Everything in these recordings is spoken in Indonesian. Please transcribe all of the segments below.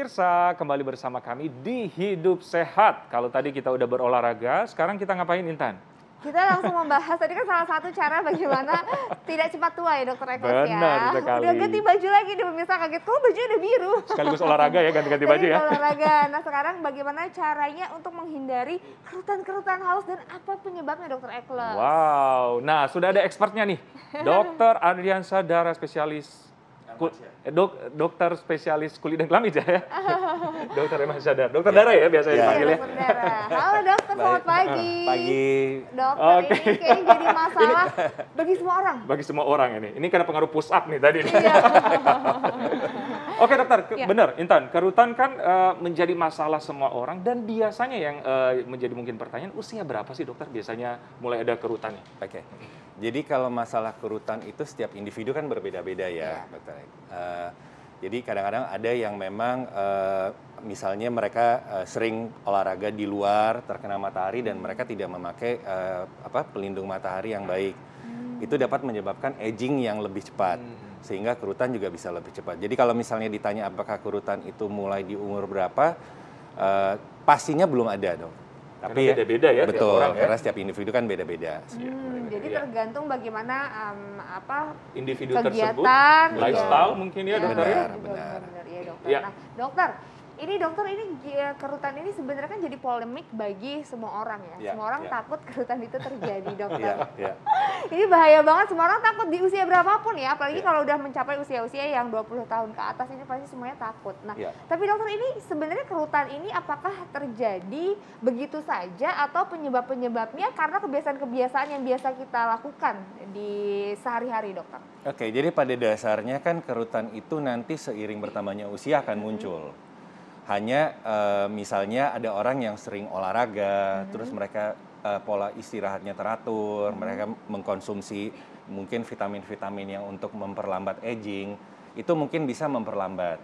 Pemirsa, kembali bersama kami di Hidup Sehat. Kalau tadi kita udah berolahraga, sekarang kita ngapain, Intan? Kita langsung membahas, tadi kan salah satu cara bagaimana tidak cepat tua ya Dokter Ekos ya. Benar sekali. Udah ganti baju lagi nih pemirsa, kaget kok bajunya udah biru. Sekaligus olahraga ya, ganti-ganti baju ya. Olahraga. Nah sekarang bagaimana caranya untuk menghindari kerutan-kerutan halus dan apa penyebabnya Dokter Ekos? Wow, nah sudah ada expertnya nih. Dr. Adriansa, darah spesialis dokter spesialis kulit dan kelamin ya. Dokter Emang Sadar. Dokter darah ya biasanya dipanggil ya. Dokter darah. Halo dokter, selamat pagi. Pagi. Dokter, ini kayaknya jadi masalah bagi semua orang. Bagi semua orang ini. Ini karena pengaruh push up nih tadi. Iya. Oke dokter, Ya. benar Intan, kerutan kan menjadi masalah semua orang dan biasanya yang menjadi mungkin pertanyaan, usia berapa sih dokter biasanya mulai ada kerutannya? Oke. Jadi kalau masalah kerutan itu setiap individu kan berbeda-beda ya, Dokter. Jadi kadang-kadang ada yang memang misalnya mereka sering olahraga di luar terkena matahari dan mereka tidak memakai pelindung matahari yang baik. Itu dapat menyebabkan aging yang lebih cepat. Sehingga kerutan juga bisa lebih cepat. Jadi kalau misalnya ditanya apakah kerutan itu mulai di umur berapa, pastinya belum ada dong. Tapi beda-beda ya, betul, tiap orang ya. karena setiap individu kan beda-beda. Jadi Iya. tergantung bagaimana Individu kegiatan, tersebut, lifestyle mungkin ya dokter ya. Benar. Iya dokter. Ya. Nah dokter, ini kerutan ini sebenarnya kan jadi polemik bagi semua orang ya. Ya, Semua orang ya. takut kerutan itu terjadi dokter. Iya. Ini bahaya banget, semua orang takut di usia berapapun ya. Apalagi Ya. kalau udah mencapai usia-usia yang 20 tahun ke atas ini pasti semuanya takut. Nah, Ya. tapi dokter ini sebenarnya kerutan ini apakah terjadi begitu saja atau penyebab-penyebabnya karena kebiasaan-kebiasaan yang biasa kita lakukan di sehari-hari dokter? Oke, jadi pada dasarnya kan kerutan itu nanti seiring bertambahnya usia akan muncul. Hanya misalnya ada orang yang sering olahraga, terus mereka pola istirahatnya teratur, mereka mengkonsumsi mungkin vitamin-vitamin yang untuk memperlambat aging, itu mungkin bisa memperlambat.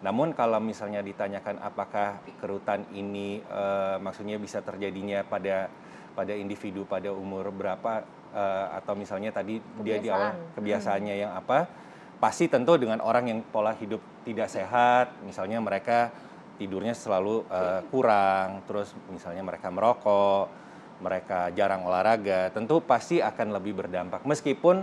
Namun kalau misalnya ditanyakan apakah kerutan ini maksudnya bisa terjadinya pada individu pada umur berapa atau misalnya tadi dia di awal kebiasaannya yang apa, pasti tentu dengan orang yang pola hidup tidak sehat, misalnya mereka tidurnya selalu kurang, terus misalnya mereka merokok, mereka jarang olahraga, tentu pasti akan lebih berdampak. Meskipun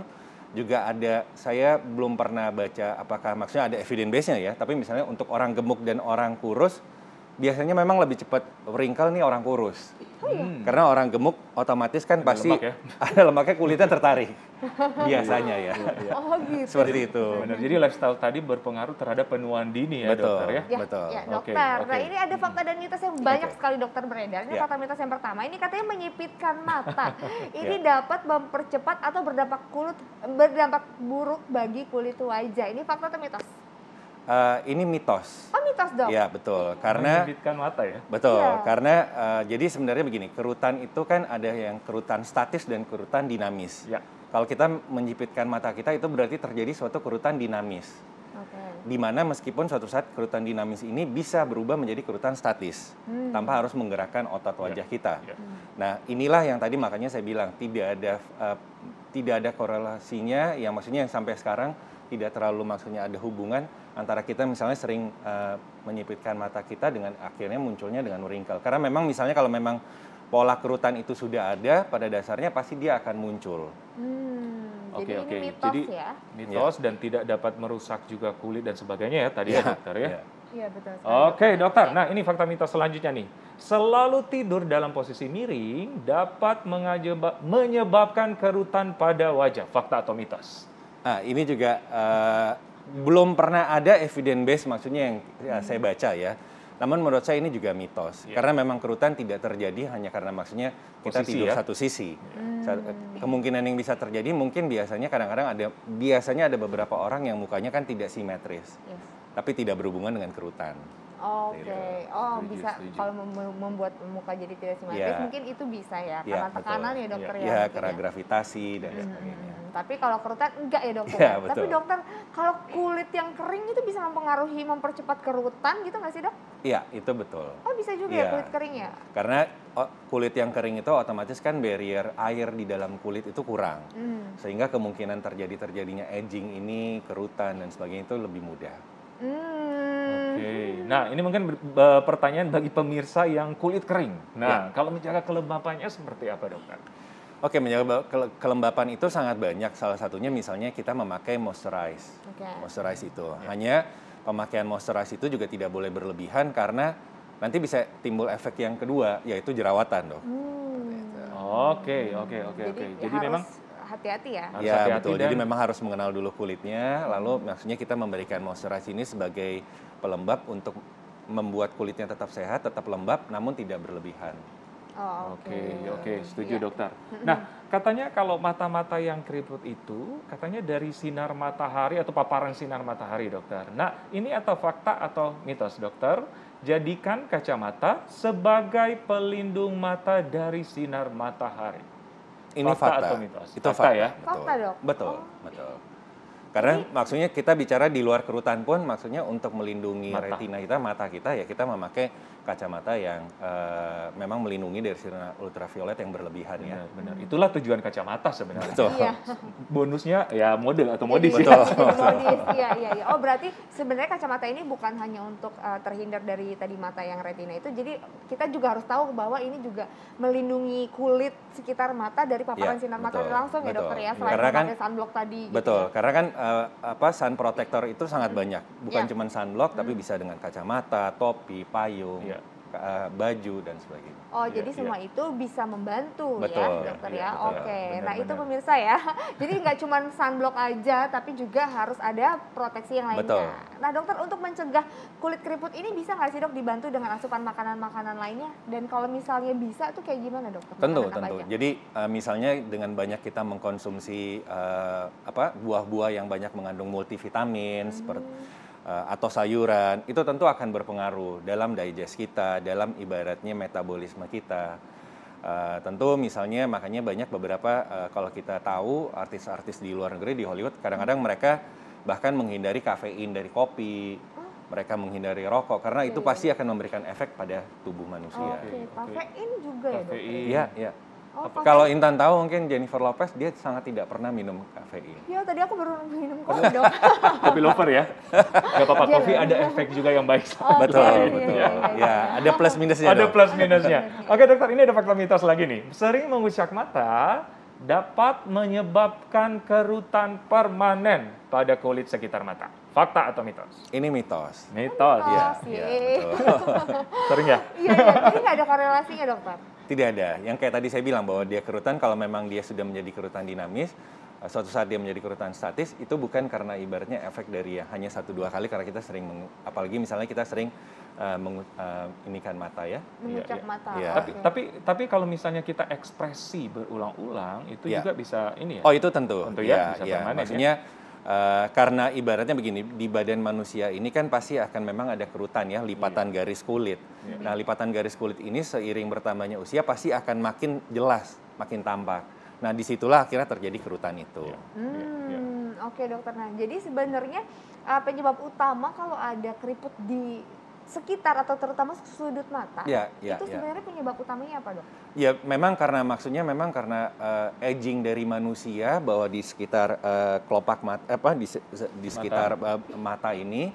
juga ada, saya belum pernah baca apakah maksudnya ada evidence base-nya ya, tapi misalnya untuk orang gemuk dan orang kurus, biasanya memang lebih cepat wrinkle nih orang kurus. Karena orang gemuk otomatis kan Ada pasti lemak ya? ada lemaknya, kulitnya tertarik. Biasanya ya. Oh gitu. Seperti itu. Benar, jadi lifestyle tadi berpengaruh terhadap penuaan dini ya Betul. dokter ya? Ya, Betul. ya Oke, dokter. oke. Nah ini ada fakta dan mitos yang banyak Oke. sekali dokter beredar. Ini Ya. fakta mitos yang pertama, ini katanya menyipitkan mata. Ini dapat mempercepat atau berdampak buruk bagi kulit wajah. Ini fakta atau mitos? Ini mitos. Oh mitos dong. Ya betul. Karena Menyipitkan mata ya? betul, Iya. karena jadi sebenarnya begini, kerutan itu kan ada yang kerutan statis dan kerutan dinamis. Ya. Kalau kita menyipitkan mata kita itu berarti terjadi suatu kerutan dinamis. Oke. Di mana meskipun suatu saat kerutan dinamis ini bisa berubah menjadi kerutan statis tanpa harus menggerakkan otot wajah kita. Ya. Nah, inilah yang tadi makanya saya bilang tidak ada korelasinya, yang maksudnya yang sampai sekarang tidak terlalu maksudnya ada hubungan antara kita misalnya sering menyipitkan mata kita dengan akhirnya munculnya dengan wrinkle. Karena memang misalnya kalau memang pola kerutan itu sudah ada, pada dasarnya pasti dia akan muncul. Jadi Oke. ini mitos Jadi ya. mitos dan tidak dapat merusak juga kulit dan sebagainya ya tadi ya dokter ya? Ya. Iya betul. Oke dokter, nah ini fakta mitos selanjutnya nih. Selalu tidur dalam posisi miring dapat menyebabkan kerutan pada wajah. Fakta atau mitos? Nah, ini juga belum pernah ada evidence base maksudnya yang saya baca ya. Namun menurut saya ini juga mitos. Karena memang kerutan tidak terjadi hanya karena maksudnya kita Posisi tidur ya? satu sisi. Kemungkinan yang bisa terjadi mungkin biasanya kadang-kadang ada beberapa orang yang mukanya kan tidak simetris. Yes. Tapi tidak berhubungan dengan kerutan. Oke, oh Setuju, bisa setuju. kalau membuat muka jadi tidak simetris Ya. mungkin itu bisa ya, Ya, karena tekanan betul. ya dokter ya. Ya, mungkin karena gravitasi dan sebagainya. Tapi kalau kerutan enggak ya dokter. Ya, Tapi betul. dokter, kalau kulit yang kering itu bisa mempercepat kerutan gitu nggak sih dok? Iya, itu betul. Oh bisa juga ya Iya. kulit kering ya? Karena kulit yang kering itu otomatis kan barrier air di dalam kulit itu kurang. Sehingga kemungkinan terjadinya aging ini, kerutan dan sebagainya itu lebih mudah. Oke. Nah, ini mungkin pertanyaan bagi pemirsa yang kulit kering. Nah, kalau menjaga kelembapannya seperti apa, dokter? Oke, menjaga kelembapan itu sangat banyak. Salah satunya misalnya kita memakai moisturize. Oke. Moisturize itu. Hanya pemakaian moisturize itu juga tidak boleh berlebihan karena nanti bisa timbul efek yang kedua, yaitu jerawatan, dok. Oke. Jadi memang hati-hati ya. harus Ya, hati-hati betul. dan- Jadi memang harus mengenal dulu kulitnya, lalu maksudnya kita memberikan moisturize ini sebagai pelembab untuk membuat kulitnya tetap sehat, tetap lembab, namun tidak berlebihan. Oh, Oke, setuju Iya. dokter. Nah, katanya kalau mata-mata yang keriput itu, katanya dari sinar matahari atau paparan sinar matahari, dokter. Nah, ini atau fakta atau mitos, dokter? Jadikan kacamata sebagai pelindung mata dari sinar matahari. Ini Fakta fakta. atau mitos? Itu Fakta fakta ya? Betul. Fakta, Dok. Betul, betul. Karena maksudnya kita bicara di luar kerutan pun maksudnya untuk melindungi Mata. retina kita, mata kita ya kita memakai kacamata yang memang melindungi dari sinar ultraviolet yang berlebihan ya. Benar. Itulah tujuan kacamata sebenarnya. Betul. Iya. Bonusnya ya model atau modis Jadi- ya. Betul. jadi modis. Iya. Oh, berarti sebenarnya kacamata ini bukan hanya untuk terhindar dari tadi mata yang retina itu. Jadi kita juga harus tahu bahwa ini juga melindungi kulit sekitar mata dari paparan Iya, sinar matahari betul, langsung ya, betul. dokter ya. Selain Karena kan- memakai sunblock tadi. gitu Betul, ya. karena kan sun protector itu sangat banyak, bukan Iya. cuma sunblock tapi bisa dengan kacamata, topi, payung, Iya. Baju dan sebagainya. Oh, Iya, jadi semua itu bisa membantu Betul, ya, dokter iya, ya. betul. Oke. Nah, itu Benar-benar. pemirsa ya. Jadi nggak cuma sunblock aja, tapi juga harus ada proteksi yang lainnya. Betul. Nah, dokter, untuk mencegah kulit keriput ini bisa nggak sih, dok, dibantu dengan asupan makanan-makanan lainnya? Dan kalau misalnya bisa tuh kayak gimana, dokter? Tentu, Makanan apa tentu. aja? Jadi misalnya dengan banyak kita mengkonsumsi buah-buah yang banyak mengandung multivitamin seperti atau sayuran, itu tentu akan berpengaruh dalam digest kita, dalam ibaratnya metabolisme kita. Tentu misalnya makanya banyak beberapa kalau kita tahu artis-artis di luar negeri di Hollywood kadang-kadang mereka bahkan menghindari kafein dari kopi, mereka menghindari rokok karena itu pasti akan memberikan efek pada tubuh manusia. Oke, kafein juga ya, dokter? Kafein. Iya, iya. Oh, Kalau Intan tahu mungkin Jennifer Lopez dia sangat tidak pernah minum kafein. ya tadi aku baru minum kopi, dok. Kopi lover ya. Gak apa-apa, Iya, kopi iya. ada efek juga yang baik. Oh, Betul, iya, betul. iya, iya. Ya, ada plus minusnya. Ada dong. plus minusnya. Oke dokter, ini ada fakta mitos lagi nih. Sering mengucak mata dapat menyebabkan kerutan permanen pada kulit sekitar mata. Fakta atau mitos? Ini mitos. Mitos. Iya, Iya, iya, betul. Sering ya? Iya. Jadi nggak ada korelasinya, dokter? Tidak ada. Yang kayak tadi saya bilang bahwa dia kerutan kalau memang dia sudah menjadi kerutan dinamis, suatu saat dia menjadi kerutan statis itu bukan karena ibaratnya efek dari ya hanya 1-2 kali karena kita sering apalagi misalnya kita sering inikan mata ya. Mengucak iya. mata. Iya. Oke. Tapi kalau misalnya kita ekspresi berulang-ulang itu Iya. juga bisa ini ya. Oh, itu tentu. Tentu ya, bisa ya. permanen ya. Maksudnya karena ibaratnya begini, di badan manusia ini kan pasti akan memang ada kerutan ya, lipatan garis kulit. Iya. Nah, lipatan garis kulit ini seiring bertambahnya usia pasti akan makin jelas, makin tampak. Nah, disitulah akhirnya terjadi kerutan itu. Iya. Oke, dokter. Nah, jadi sebenarnya penyebab utama kalau ada keriput di sekitar atau terutama sudut mata, Iya, itu sebenarnya penyebab utamanya apa, dok? Ya, memang karena maksudnya memang karena aging dari manusia bahwa di sekitar kelopak mata di sekitar mata ini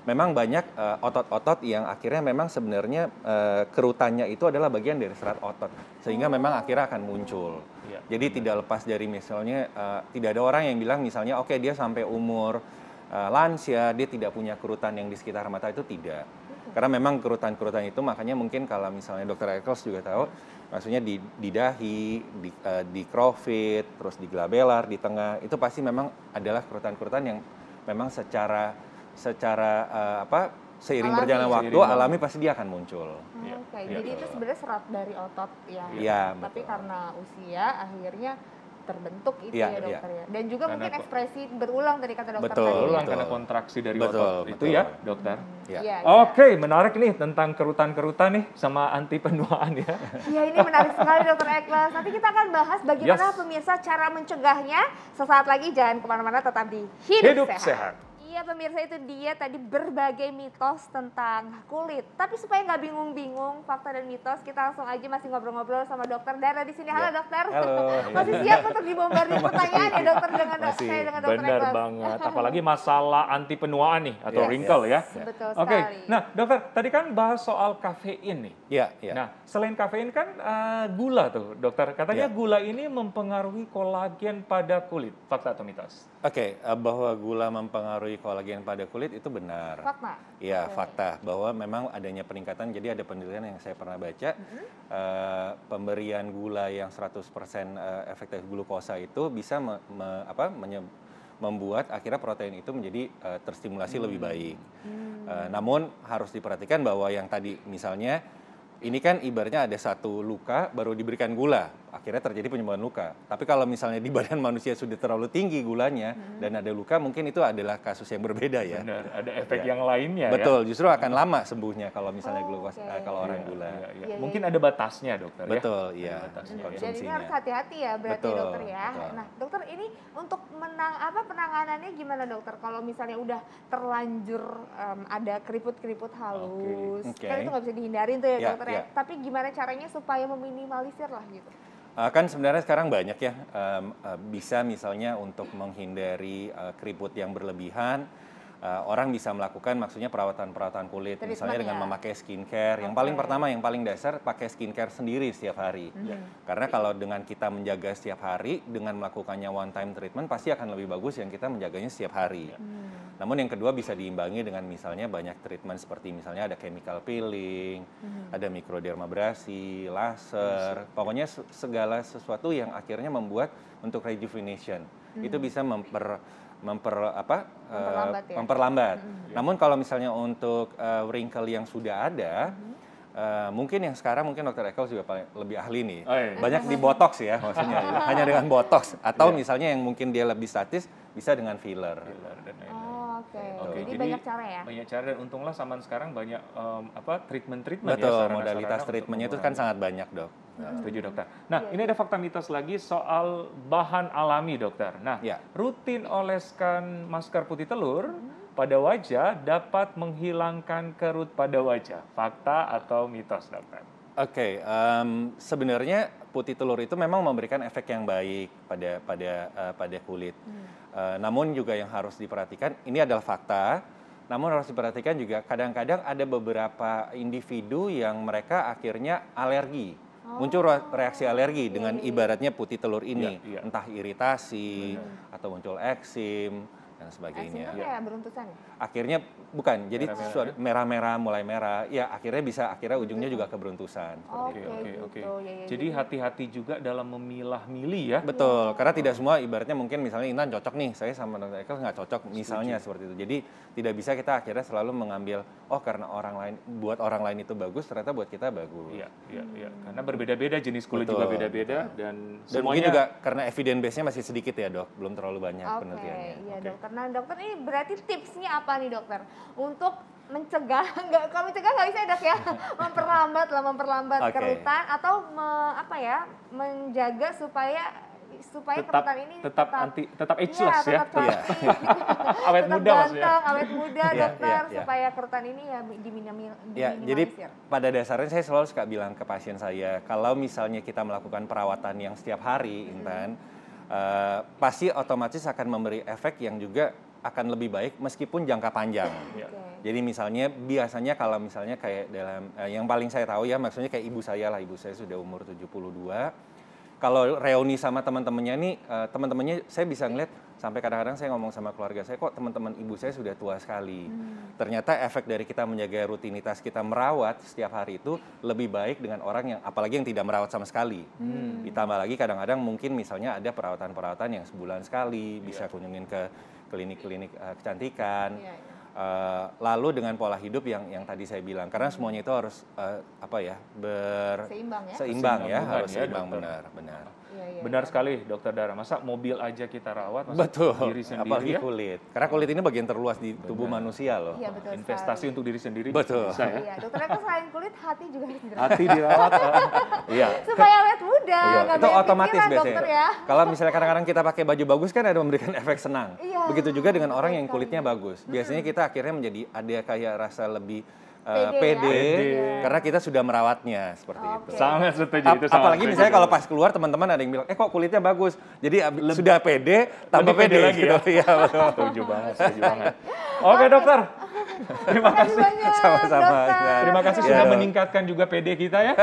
memang banyak otot-otot yang akhirnya memang sebenarnya kerutannya itu adalah bagian dari serat otot sehingga memang akhirnya akan muncul. Iya. Jadi tidak lepas dari misalnya tidak ada orang yang bilang misalnya oke dia sampai umur lansia dia tidak punya kerutan yang di sekitar mata itu tidak. Karena memang kerutan-kerutan itu makanya mungkin kalau misalnya Dr. Eccles juga tahu maksudnya di dahi, di crowfit, terus di glabellar, di tengah itu pasti memang adalah kerutan-kerutan yang memang secara seiring Alami. berjalan waktu Seiring alami pasti dia akan muncul. Iya, Oke, iya, jadi itu sebenarnya serat dari otot ya. Iya, Tapi betul. karena usia akhirnya terbentuk itu Iya, ya, iya. dokter ya. Dan juga Karena mungkin ekspresi berulang tadi kata dokter Betul, tadi. ya. Berulang betul. karena kontraksi dari Betul, otot. Itu betul. ya, dokter. Ya. Iya, Oke, menarik nih tentang kerutan-kerutan nih sama anti penuaan ya. iya, ini menarik sekali, dokter Eccles. Nanti kita akan bahas bagaimana Yes. pemirsa cara mencegahnya. Sesaat lagi jangan kemana-mana, tetap di Hidup Sehat. sehat. Iya pemirsa, itu dia tadi berbagai mitos tentang kulit. Tapi supaya nggak bingung-bingung fakta dan mitos, kita langsung aja masih ngobrol-ngobrol sama Dokter Dara di sini. Halo Ya. dokter. Halo. Masih siap untuk dibombardir pertanyaan ya dokter dengan Masih. saya dengan dokter Benar Eklas. banget, apalagi masalah anti penuaan nih atau Yes, wrinkle ya. Betul Oke, sekali. nah dokter tadi kan bahas soal kafein nih. Iya, iya. Nah, selain kafein kan gula tuh, dokter. Katanya Ya. gula ini mempengaruhi kolagen pada kulit. Fakta atau mitos? Oke, bahwa gula mempengaruhi kolagen pada kulit itu benar. Fakta. Iya, Oke. fakta bahwa memang adanya peningkatan. Jadi ada penelitian yang saya pernah baca, pemberian gula yang 100% efektif glukosa itu bisa membuat akhirnya protein itu menjadi terstimulasi lebih baik. Namun harus diperhatikan bahwa yang tadi misalnya ini kan ibaratnya ada satu luka baru diberikan gula, akhirnya terjadi penyembuhan luka. Tapi kalau misalnya di badan manusia sudah terlalu tinggi gulanya dan ada luka, mungkin itu adalah kasus yang berbeda ya. Benar, ada efek Ya. yang lainnya ya. Betul, justru akan lama sembuhnya kalau misalnya glukosa Oke. kalau orang Iya, gula. iya, iya. Iya, Mungkin iya. ada batasnya dokter ya. Betul, iya. Ada batasnya, ya. Dan ini Konsumsinya. harus hati-hati ya berarti Betul, dokter ya. betul. Nah dokter ini untuk penanganannya gimana dokter? Kalau misalnya udah terlanjur ada keriput-keriput halus, Oke. kan itu nggak bisa dihindarin tuh ya Ya, dokter ya. ya. Tapi gimana caranya supaya meminimalisir lah gitu? Kan sebenarnya sekarang banyak ya, bisa misalnya untuk menghindari keriput yang berlebihan, orang bisa melakukan maksudnya perawatan kulit, Treatment misalnya dengan ya? memakai skincare. Yang Oke. paling pertama, yang paling dasar, pakai skincare sendiri setiap hari. Karena kalau dengan kita menjaga setiap hari, dengan melakukannya one time treatment, pasti akan lebih bagus yang kita menjaganya setiap hari. Namun yang kedua bisa diimbangi dengan misalnya banyak treatment seperti misalnya ada chemical peeling, ada microdermabrasi, laser, pokoknya segala sesuatu yang akhirnya membuat untuk rejuvenation itu bisa Memperlambat ya? memperlambat. Namun kalau misalnya untuk wrinkle yang sudah ada, mungkin yang sekarang mungkin Dr. Ekel juga lebih ahli nih. Oh, iya. Banyak di botox ya maksudnya, hanya dengan botox atau misalnya yang mungkin dia lebih statis bisa dengan filler. Filler dan lain-lain. Oh, oke. Oke, Jadi banyak cara ya? Banyak cara dan untunglah zaman sekarang banyak treatment-treatment ya. Betul, sarana-sarana modalitas untuk treatmentnya itu kan mengurangi. sangat banyak, Dok. Setuju dokter. Nah, Iya, ini ada fakta mitos lagi soal bahan alami dokter. Nah, Ya. rutin oleskan masker putih telur pada wajah dapat menghilangkan kerut pada wajah. Fakta atau mitos dokter? Oke, sebenarnya putih telur itu memang memberikan efek yang baik pada kulit. Namun juga yang harus diperhatikan, ini adalah fakta. Namun harus diperhatikan juga kadang-kadang ada beberapa individu yang mereka akhirnya alergi. Muncul reaksi alergi dengan ibaratnya putih telur ini, Iya, iya. entah iritasi atau muncul eksim dan Eksim sebagainya. itu kayak beruntusan ya? Akhirnya bukan, jadi Merah-merah, merah-merah mulai merah, ya akhirnya ujungnya juga keberuntusan. Oke, Oke. gitu. Ya, ya, Jadi hati-hati juga dalam memilah-milih ya. Betul, karena tidak semua ibaratnya mungkin misalnya Intan cocok nih, saya sama Dr. Ekel nggak cocok, misalnya seperti itu. Jadi tidak bisa kita akhirnya selalu mengambil, oh karena buat orang lain itu bagus, ternyata buat kita bagus. Iya, iya, iya. Karena berbeda-beda jenis kulit Betul, juga beda-beda dan Dan mungkin semuanya juga karena evidence base-nya masih sedikit ya dok, belum terlalu banyak Oke, penelitiannya. iya Oke. dokter. Nah dokter ini berarti tipsnya apa nih dokter? Untuk mencegah, kalau mencegah nggak bisa ya dok ya, memperlambat Oke. kerutan atau menjaga supaya kerutan ini tetap ageless ya. tetap cantik, Awet tetap muda maksudnya. ganteng, awet muda Iya, dokter, iya. supaya kerutan ini ya Ya, jadi diminimalisir. pada dasarnya saya selalu suka bilang ke pasien saya, kalau misalnya kita melakukan perawatan yang setiap hari, Intan, pasti otomatis akan memberi efek yang juga akan lebih baik meskipun jangka panjang. Iya. Oke. Jadi misalnya biasanya kalau misalnya kayak dalam yang paling saya tahu ya maksudnya kayak ibu saya sudah umur 72. Kalau reuni sama teman-temannya nih, teman-temannya saya bisa ngeliat sampai kadang-kadang saya ngomong sama keluarga saya, kok teman-teman ibu saya sudah tua sekali. Ternyata efek dari kita menjaga rutinitas kita merawat setiap hari itu lebih baik dengan orang yang apalagi yang tidak merawat sama sekali. Ditambah lagi kadang-kadang mungkin misalnya ada perawatan-perawatan yang sebulan sekali, bisa kunjungin ke klinik-klinik kecantikan. Iya, iya. Lalu dengan pola hidup yang tadi saya bilang, karena semuanya itu harus Seimbang ya. seimbang ya, Kesinambungan harus ya, seimbang dokter. benar. Iya, Benar iya. sekali, Dokter Dara. Masa mobil aja kita rawat, masa Betul, diri sendiri apalagi ya? kulit. Karena kulit ini bagian terluas di tubuh manusia loh. Iya, betul Investasi sekali. untuk diri sendiri Betul. bisa ya. Iya, dokter Eko selain kulit, hati juga harus dirawat. Hati dirawat. Iya. Supaya awet muda, Iya, nggak itu banyak otomatis pikiran, biasanya. dokter ya. Kalau misalnya kadang-kadang kita pakai baju bagus kan ada memberikan efek senang. Iya, Begitu juga dengan orang betul yang kulitnya sekali. bagus. Biasanya kita akhirnya menjadi ada kayak rasa lebih Pede pede, ya? Pede. karena kita sudah merawatnya seperti itu. Oke. Sangat setuju itu. sangat Apalagi setuju. misalnya kalau pas keluar teman-teman ada yang bilang, kok kulitnya bagus. Jadi sudah pede, tambah lebih pede pede lagi gitu. ya? Iya, betul. Setuju banget, setuju banget. Oke, dokter. Terima kasih. banyak, Sama-sama. dokter. Nah, Terima kasih Iya sudah dong. meningkatkan juga PD kita ya.